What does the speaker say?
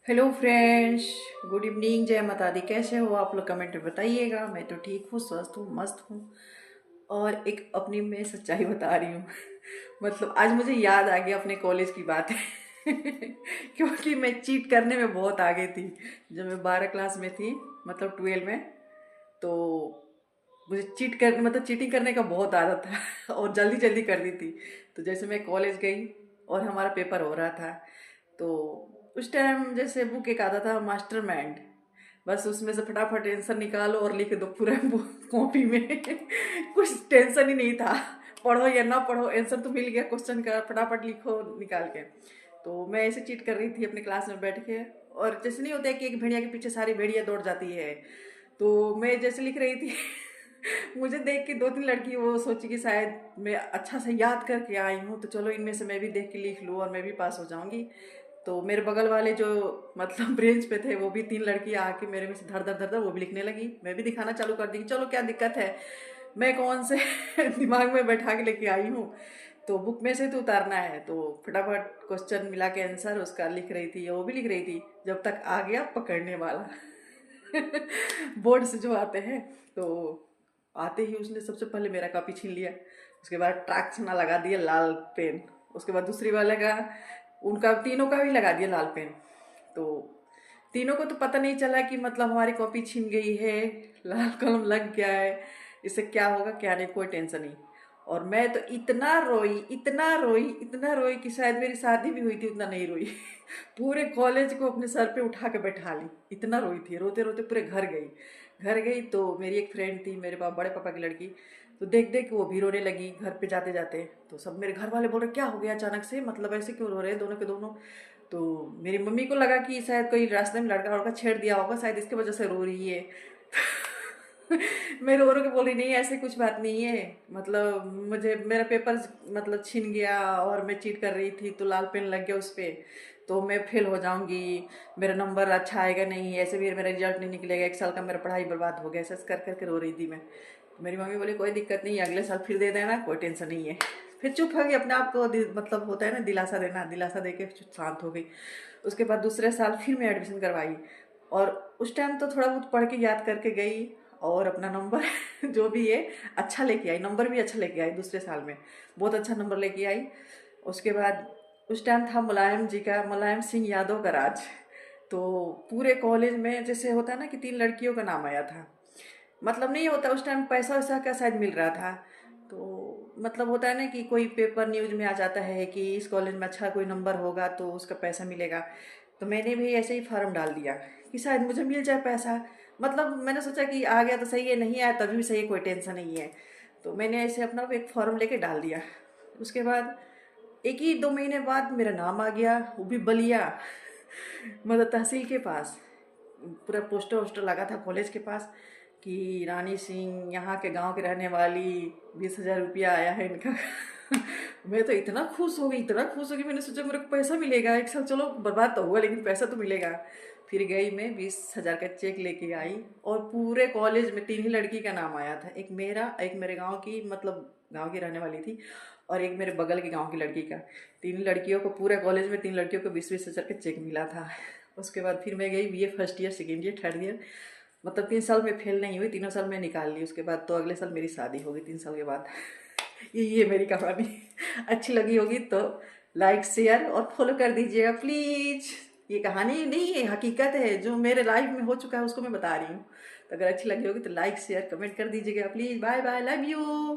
Hello friends, good evening, जय माता दी। कैसे हो आप लोग? कमेंट में बताइएगा। मैं तो ठीक हूँ, स्वस्थ हूँ, मस्त हूँ। और एक अपनी मैं सच्चाई बता रही हूँ। मतलब आज मुझे याद आ गया अपने कॉलेज की बात है। क्योंकि मैं चीट करने में बहुत आगे थी। जब मैं 12 क्लास में थी, मतलब 12 में, तो मुझे चीट कर मतलब चीटिंग करने का बहुत आदत था। और जल्दी जल्दी कर दी थी। तो जैसे मैं कॉलेज गई और हमारा पेपर हो रहा था, तो उस टाइम जैसे बुक एक आता था, मास्टर माइंड। बस उसमें से फटाफट आंसर निकालो और लिख दो पूरा कॉपी में। कुछ टेंशन ही नहीं था। पढ़ो या ना पढ़ो, आंसर तो मिल गया क्वेश्चन का, फटाफट लिखो निकाल के। तो मैं ऐसे चीट कर रही थी अपने क्लास में बैठ के। और जैसे नहीं होता है कि एक भेड़िया के पीछे सारी भेड़िया दौड़ जाती है, तो मैं जैसे लिख रही थी। मुझे देख के दो तीन लड़की वो सोची कि शायद मैं अच्छा से याद करके आई हूँ, तो चलो इनमें से मैं भी देख के लिख लूँ और मैं भी पास हो जाऊंगी। तो मेरे बगल वाले जो मतलब ब्रेंच पे थे, वो भी तीन लड़कियां आके मेरे में से धर धर धर धर वो भी लिखने लगी। मैं भी दिखाना चालू कर दी कि चलो क्या दिक्कत है, मैं कौन से दिमाग में बैठा के लेके आई हूँ, तो बुक में से तो उतारना है। तो फटाफट क्वेश्चन मिला के आंसर उसका लिख रही थी, वो भी लिख रही थी, जब तक आ गया पकड़ने वाला। बोर्ड से जो आते हैं, तो आते ही उसने सबसे पहले मेरा कॉपी छीन लिया। उसके बाद ट्रैक्स ना लगा दिया लाल पेन। उसके बाद दूसरी वाले का, उनका तीनों का भी लगा दिया लाल पेन। तो तीनों को तो पता नहीं चला कि मतलब हमारी कॉपी छीन गई है, लाल कलम लग गया है, इससे क्या होगा क्या नहीं, कोई टेंशन नहीं। और मैं तो इतना रोई, इतना रोई, इतना रोई कि शायद मेरी शादी भी हुई थी उतना नहीं रोई। पूरे कॉलेज को अपने सर पे उठा के बैठा ली, इतना रोई थी। रोते रोते पूरे घर गई। घर गई तो मेरी एक फ्रेंड थी, मेरे बड़े पापा की लड़की, तो देख देख के वो भी रोने लगी घर पे जाते जाते। तो सब मेरे घर वाले बोल रहे क्या हो गया अचानक से, मतलब ऐसे क्यों रो रहे हैं दोनों के दोनों। तो मेरी मम्मी को लगा कि शायद कोई रास्ते में लड़का वड़का छेड़ दिया होगा, शायद इसकी वजह से रो रही है। मैं रो रो के बोल रही नहीं, ऐसे कुछ बात नहीं है, मतलब मुझे मेरा पेपर मतलब छीन गया और मैं चीट कर रही थी तो लाल पेन लग गया उस पर, तो मैं फेल हो जाऊंगी, मेरा नंबर अच्छा आएगा नहीं, ऐसे भी मेरा रिजल्ट नहीं निकलेगा, एक साल का मेरा पढ़ाई बर्बाद हो गया। ऐसा कर करके रो रही थी मैं। तो मेरी मम्मी बोली कोई दिक्कत नहीं है, अगले साल फिर दे देना, कोई टेंशन नहीं है। फिर चुप हो गई, अपने आप को मतलब होता है ना दिलासा देना, दिलासा दे के शांत हो गई। उसके बाद दूसरे साल फिर मैं एडमिशन करवाई। और उस टाइम तो थोड़ा बहुत पढ़ के याद करके गई, और अपना नंबर जो भी है अच्छा लेके आई, नंबर भी अच्छा लेके आई दूसरे साल में, बहुत अच्छा नंबर लेके आई। उसके बाद उस टाइम था मुलायम जी का, मुलायम सिंह यादव का राज। तो पूरे कॉलेज में जैसे होता है ना कि तीन लड़कियों का नाम आया था, मतलब नहीं होता उस टाइम पैसा वैसा का शायद मिल रहा था। तो मतलब होता है ना कि कोई पेपर न्यूज में आ जाता है कि इस कॉलेज में अच्छा कोई नंबर होगा तो उसका पैसा मिलेगा। तो मैंने भी ऐसे ही फार्म डाल दिया कि शायद मुझे मिल जाए पैसा। मतलब मैंने सोचा कि आ गया तो सही है, नहीं आया तभी भी सही है, कोई टेंशन नहीं है। तो मैंने ऐसे अपना एक फॉर्म लेके डाल दिया। उसके बाद एक ही 2 महीने बाद मेरा नाम आ गया, वो भी बलिया, मतलब तहसील के पास। पूरा पोस्टर वोस्टर लगा था कॉलेज के पास कि रानी सिंह यहाँ के गांव के रहने वाली, 20,000 रुपया आया है इनका। मैं तो इतना खुश हो गई, इतना खुश हो गई, मैंने सोचा मेरे को पैसा मिलेगा, एक साल चलो बर्बाद तो हुआ लेकिन पैसा तो मिलेगा। फिर गई मैं 20,000 का चेक लेके आई, और पूरे कॉलेज में तीन ही लड़की का नाम आया था, एक मेरा, एक मेरे गांव की, मतलब गांव की रहने वाली थी, और एक मेरे बगल के गांव की लड़की का। तीन लड़कियों को, पूरे कॉलेज में तीन लड़कियों को 20-20 हज़ार का चेक मिला था। उसके बाद फिर मैं गई BA first year, second year, third year, मतलब 3 साल में फेल नहीं हुई, तीनों साल में निकाल ली। उसके बाद तो अगले साल मेरी शादी हो गई 3 साल के बाद। ये मेरी कहानी। अच्छी लगी होगी तो लाइक शेयर और फॉलो कर दीजिएगा प्लीज। ये कहानी नहीं है, हकीकत है, जो मेरे लाइफ में हो चुका है उसको मैं बता रही हूँ। तो अगर अच्छी लगी होगी तो लाइक शेयर कमेंट कर दीजिएगा please. Bye bye, love you.